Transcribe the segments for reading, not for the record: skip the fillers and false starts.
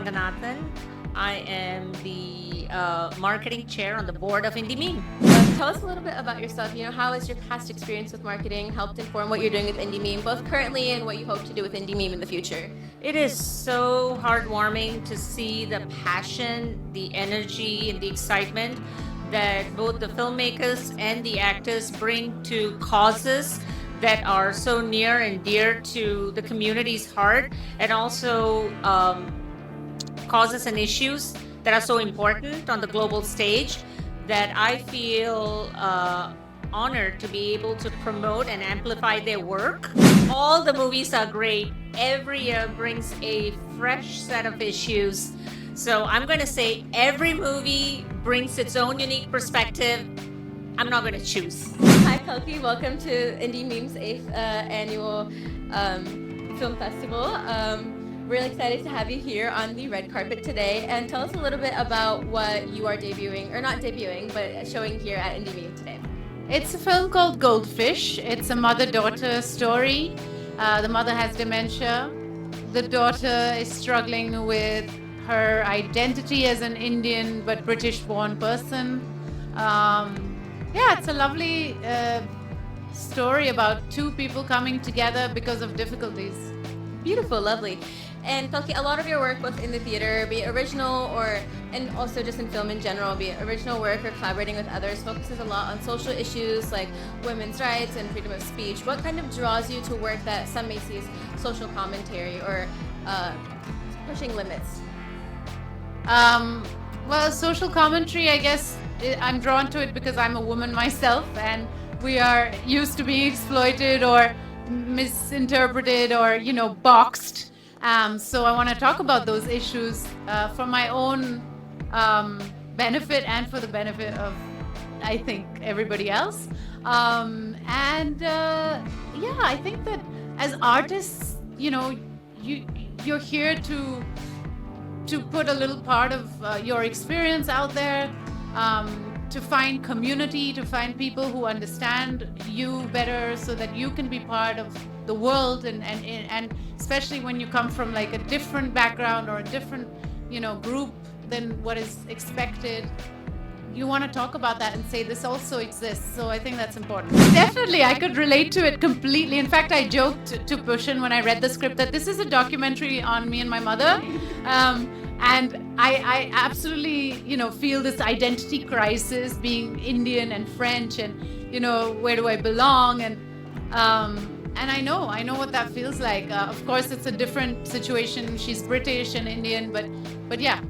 Ranganathan. I am the marketing chair on the board of Indie Meme. Tell us a little bit about yourself. How has your past experience with marketing helped inform what you're doing with Indie Meme, both currently and what you hope to do with Indie Meme in the future? It is so heartwarming to see the passion, the energy, and the excitement that both the filmmakers and the actors bring to causes that are so near and dear to the community's heart, and also causes and issues that are so important on the global stage, that I feel honored to be able to promote and amplify their work. All the movies are great. Every year brings a fresh set of issues. So I'm going to say every movie brings its own unique perspective. I'm not going to choose. Hi, Kalki. Welcome to Indie Meme's 8th annual film festival. Really excited to have you here on the red carpet today. And tell us a little bit about what you are debuting, or not debuting, but showing here at Indie Meme today. It's a film called Goldfish. It's a mother-daughter story. The mother has dementia. The daughter is struggling with her identity as an Indian but British-born person. It's a lovely story about two people coming together because of difficulties. Beautiful, lovely. And Kalki, a lot of your work, both in the theater, be it original and also just in film in general, be it original work or collaborating with others, focuses a lot on social issues like women's rights and freedom of speech. What kind of draws you to work that some may see as social commentary or pushing limits? Well, social commentary, I guess I'm drawn to it because I'm a woman myself, and we are used to being exploited or misinterpreted or, boxed. So I want to talk about those issues for my own benefit and for the benefit of, I think, everybody else. I think that as artists, you're here to put a little part of your experience out there, to find community, to find people who understand you better so that you can be part of the world, and especially when you come from like a different background or a different group than what is expected, you want to talk about that and say this also exists. So I think that's important. Definitely, I could relate to it completely. In fact, I joked to Pushan when I read the script that this is a documentary on me and my mother. And I absolutely, feel this identity crisis being Indian and French, and, where do I belong? And I know what that feels like. Of course, it's a different situation. She's British and Indian, but yeah.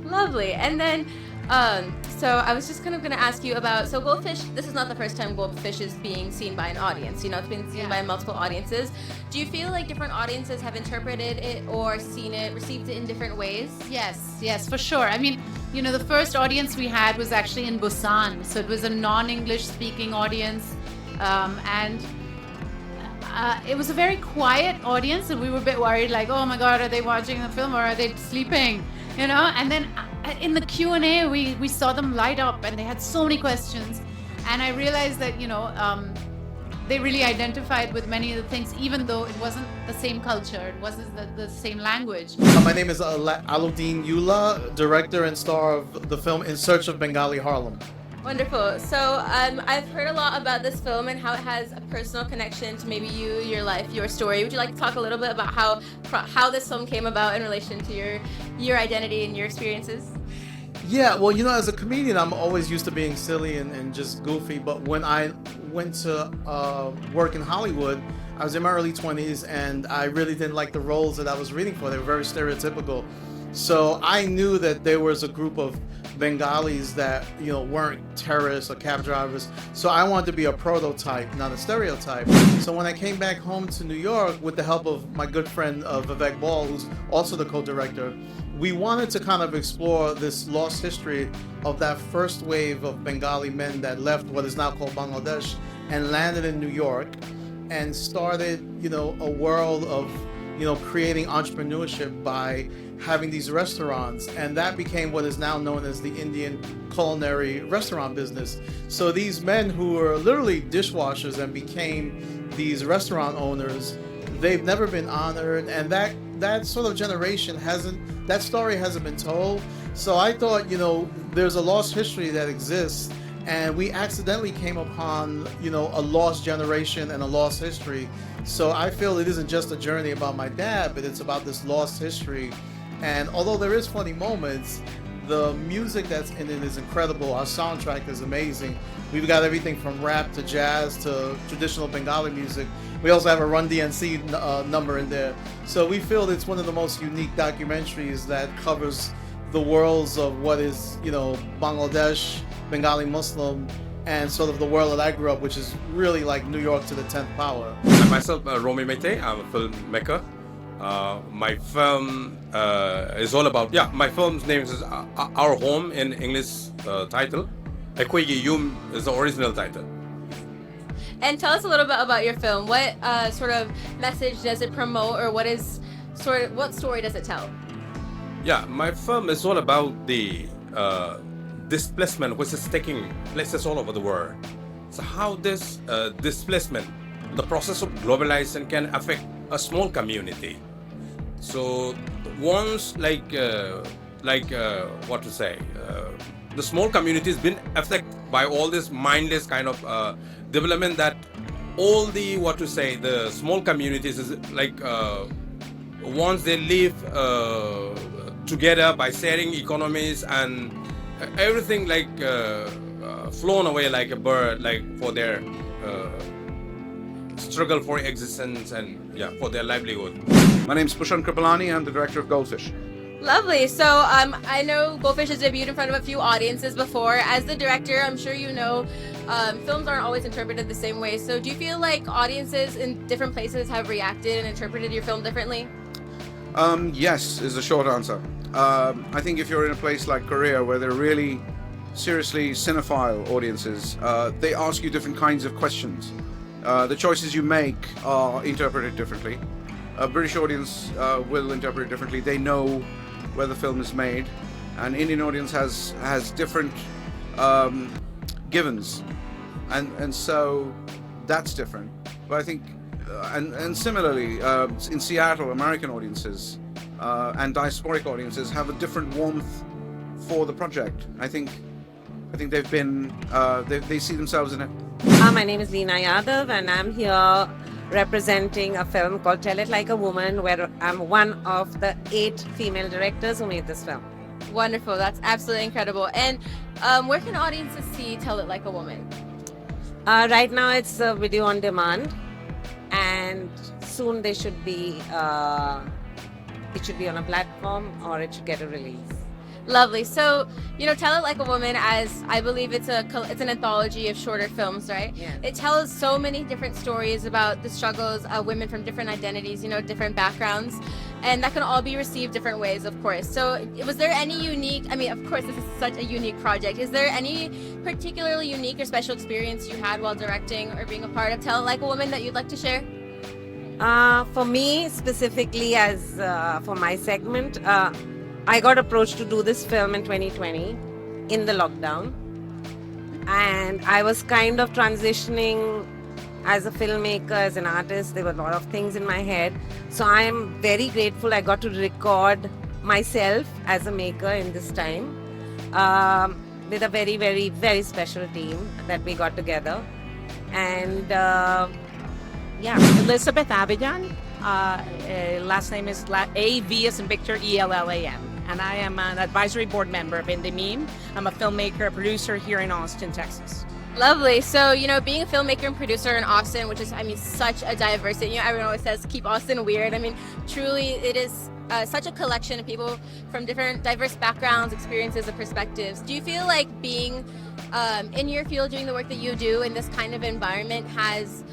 Lovely. And then, so I was just kind of going to ask you about, so Goldfish, this is not the first time Goldfish is being seen by an audience. It's been seen by multiple audiences. Do you feel like different audiences have interpreted it or seen it, received it in different ways? Yes, for sure. I mean, the first audience we had was actually in Busan. So it was a non-English speaking audience. It was a very quiet audience, and we were a bit worried, like, oh my God, are they watching the film or are they sleeping? And then in the Q&A, we saw them light up, and they had so many questions. And I realized that, they really identified with many of the things, even though it wasn't the same culture, it wasn't the same language. My name is Alaudin Ullah, director and star of the film In Search of Bengali, Harlem. Wonderful. So I've heard a lot about this film and how it has a personal connection to maybe you, your life, your story. Would you like to talk a little bit about how this film came about in relation to your identity and your experiences? Yeah, well, as a comedian, I'm always used to being silly and just goofy. But when I went to work in Hollywood, I was in my early 20s, and I really didn't like the roles that I was reading for. They were very stereotypical. So I knew that there was a group of Bengalis that, weren't terrorists or cab drivers. So I wanted to be a prototype, not a stereotype. So when I came back home to New York with the help of my good friend Vivek Bald, who's also the co-director, we wanted to kind of explore this lost history of that first wave of Bengali men that left what is now called Bangladesh and landed in New York and started, a world of, creating entrepreneurship by having these restaurants, and that became what is now known as the Indian culinary restaurant business. So these men who were literally dishwashers and became these restaurant owners, they've never been honored, and that that sort of generation that story hasn't been told. So I thought, there's a lost history that exists, and we accidentally came upon, a lost generation and a lost history. So I feel it isn't just a journey about my dad, but it's about this lost history. And although there is funny moments, the music that's in it is incredible. Our soundtrack is amazing. We've got everything from rap to jazz to traditional Bengali music. We also have a Run DMC number in there. So we feel it's one of the most unique documentaries that covers the worlds of what is, Bangladesh, Bengali Muslim, and sort of the world that I grew up, which is really like New York to the 10th power. I'm myself, Romi Meitei. I'm a filmmaker. My film is all about, my film's name is Our Home in English title. Ekweegi Yum is the original title. And tell us a little bit about your film. What sort of message does it promote, or what story does it tell? Yeah, my film is all about the displacement which is taking places all over the world. So how this displacement, the process of globalization, can affect a small community. So once the small community has been affected by all this mindless kind of development, that all the small communities is once they live together by sharing economies and everything flown away like a bird, for their struggle for existence and for their livelihood. My name's Pushan Kripalani. I'm the director of Goldfish. Lovely. So I know Goldfish has debuted in front of a few audiences before. As the director, I'm sure you know films aren't always interpreted the same way. So do you feel like audiences in different places have reacted and interpreted your film differently? Yes, is the short answer. I think if you're in a place like Korea where they're really seriously cinephile audiences, they ask you different kinds of questions. The choices you make are interpreted differently. A British audience will interpret it differently. They know where the film is made. An Indian audience has different givens, and so that's different. But I think, and similarly, in Seattle, American audiences and diasporic audiences have a different warmth for the project. I think they've been they see themselves in it. My name is Leena Yadav, and I'm here representing a film called Tell It Like a Woman, where I'm one of the 8 female directors who made this film. Wonderful. That's absolutely incredible. And where can audiences see Tell It Like a Woman? Right now it's a video on demand, and soon they should be it should be on a platform, or it should get a release. Lovely. So, Tell It Like a Woman, as I believe it's an anthology of shorter films, right? Yeah. It tells so many different stories about the struggles of women from different identities, different backgrounds, and that can all be received different ways, of course. So, was there any unique, of course, this is such a unique project. Is there any particularly unique or special experience you had while directing or being a part of Tell It Like a Woman that you'd like to share? For me, specifically, as for my segment, I got approached to do this film in 2020 in the lockdown, and I was kind of transitioning as a filmmaker, as an artist. There were a lot of things in my head, so I am very grateful I got to record myself as a maker in this time with a very, very, very special team that we got together. And Elizabeth Abidjan. Last name is A-V as in Victor, E-L-L-A-M. And I am an advisory board member of Indie Meme. I'm a filmmaker, producer here in Austin, Texas. Lovely. So, being a filmmaker and producer in Austin, which is, such a diversity. Everyone always says, keep Austin weird. Truly, it is such a collection of people from different diverse backgrounds, experiences, and perspectives. Do you feel like being in your field, doing the work that you do in this kind of environment has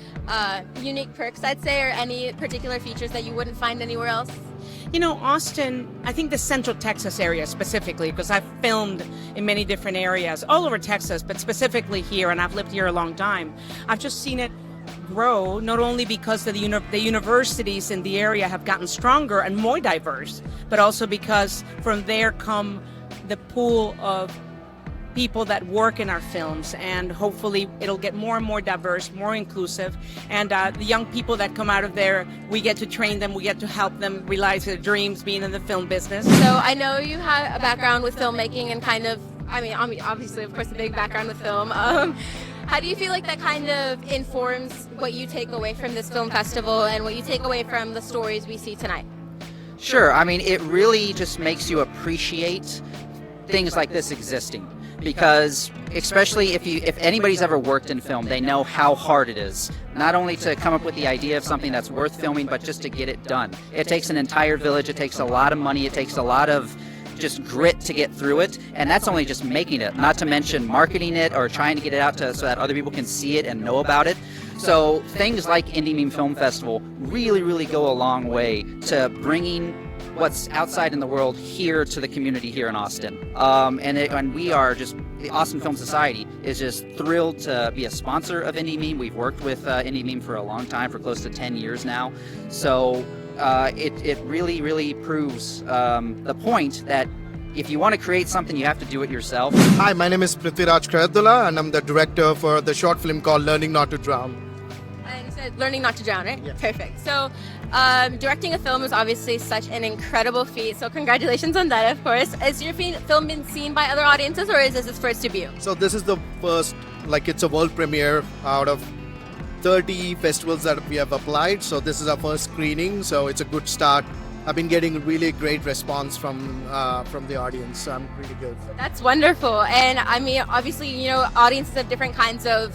unique perks, I'd say, or any particular features that you wouldn't find anywhere else? Austin, I think the Central Texas area specifically, because I've filmed in many different areas all over Texas, but specifically here, and I've lived here a long time. I've just seen it grow, not only because the universities in the area have gotten stronger and more diverse, but also because from there come the pool of people that work in our films, and hopefully it'll get more and more diverse, more inclusive, and the young people that come out of there, we get to train them, we get to help them realize their dreams being in the film business. So I know you have a background with filmmaking and kind of, I mean, obviously, of course, a big background with film. How do you feel like that kind of informs what you take away from this film festival and what you take away from the stories we see tonight? Sure. I mean, it really just makes you appreciate things like this existing, because especially if anybody's ever worked in film, they know how hard it is, not only to come up with the idea of something that's worth filming, but just to get it done. It takes an entire village. It takes a lot of money. It takes a lot of just grit to get through it, and that's only just making it, not to mention marketing it or trying to get it out so that other people can see it and know about it. So things like Indie Meme Film Festival really go a long way to bringing what's outside in the world here to the community here in Austin. And we are just, the Austin Film Society is just thrilled to be a sponsor of Indie Meme. We've worked with Indie Meme for a long time, for close to 10 years now. So it really proves the point that if you want to create something, you have to do it yourself. Hi, my name is Prithvi Raj Karreddula, and I'm the director for the short film called Learning Not to Drown. And you said Learning Not to Drown, right? Yes. Perfect. So directing a film is obviously such an incredible feat, so congratulations on that, of course. Has your film been seen by other audiences, or is this its first debut? So this is the first, like it's a world premiere out of 30 festivals that we have applied. So this is our first screening, so it's a good start. I've been getting really great response from the audience, so I'm pretty good. That's wonderful. And I mean, obviously, you know, audiences of different kinds of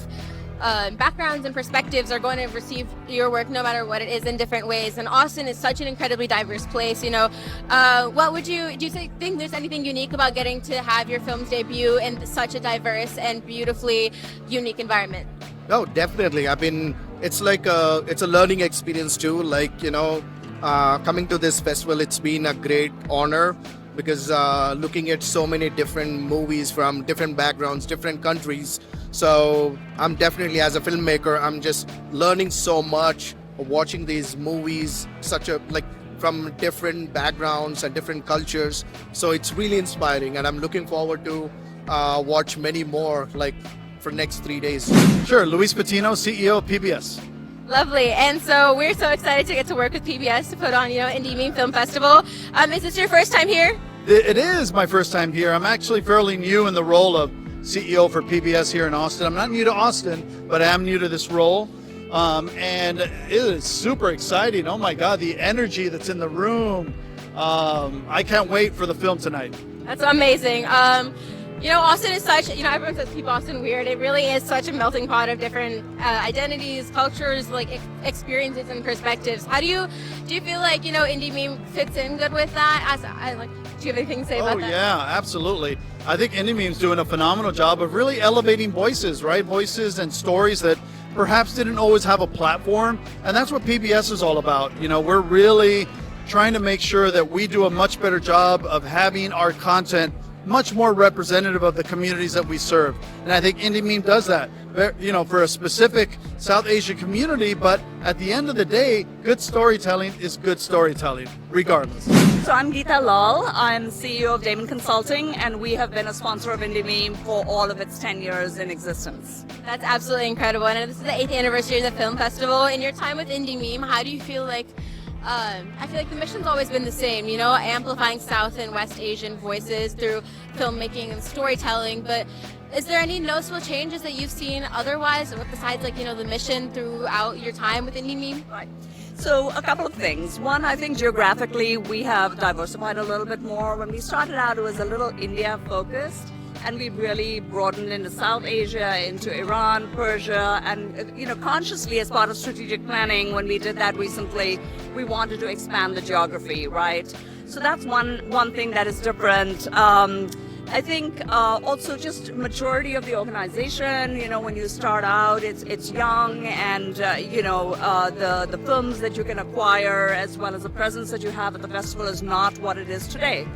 backgrounds and perspectives are going to receive your work no matter what it is in different ways. And Austin is such an incredibly diverse place, you know. Do you think there's anything unique about getting to have your film's debut in such a diverse and beautifully unique environment? No, definitely. It's like it's a learning experience too. Like, you know, coming to this festival, it's been a great honor, because looking at so many different movies from different backgrounds, different countries. So I'm definitely, as a filmmaker, I'm just learning so much watching these movies, from different backgrounds and different cultures. So it's really inspiring, and I'm looking forward to watch many more, like for next 3 days. Sure, Luis Patino, CEO of PBS. Lovely. And so we're so excited to get to work with PBS to put on, you know, Indie Meme Film Festival. Is this your first time here? It is my first time here. I'm actually fairly new in the role of CEO for PBS here in Austin. I'm not new to Austin, but I am new to this role. And it is super exciting. Oh my God, the energy that's in the room. I can't wait for the film tonight. That's amazing. You know, Austin is such, you know, everyone says keep Austin weird. It really is such a melting pot of different identities, cultures, like experiences and perspectives. Do you feel like, you know, Indie Meme fits in good with that? Do you have anything to say about that? Oh yeah, absolutely. I think Indie Meme's doing a phenomenal job of really elevating voices, right? Voices and stories that perhaps didn't always have a platform. And that's what PBS is all about. You know, we're really trying to make sure that we do a much better job of having our content much more representative of the communities that we serve. And I think Indie Meme does that, you know, for a specific South Asian community, but at the end of the day, good storytelling is good storytelling, regardless. So I'm Geeta Lal, I'm CEO of Damon Consulting, and we have been a sponsor of Indie Meme for all of its 10 years in existence. That's absolutely incredible. And this is the 8th anniversary of the film festival. In your time with Indie Meme, how do you feel like I feel like the mission's always been the same, you know, amplifying South and West Asian voices through filmmaking and storytelling. But is there any noticeable changes that you've seen otherwise, besides, like, you know, the mission throughout your time with Indie Meme? Right. So a couple of things. One, I think geographically we have diversified a little bit more. When we started out, it was a little India focused. And we really broadened into South Asia, into Iran, Persia, and, you know, consciously as part of strategic planning, when we did that recently, we wanted to expand the geography, right? So that's one thing that is different. I think also just maturity of the organization. You know, when you start out, it's young, and you know, the films that you can acquire as well as the presence that you have at the festival is not what it is today.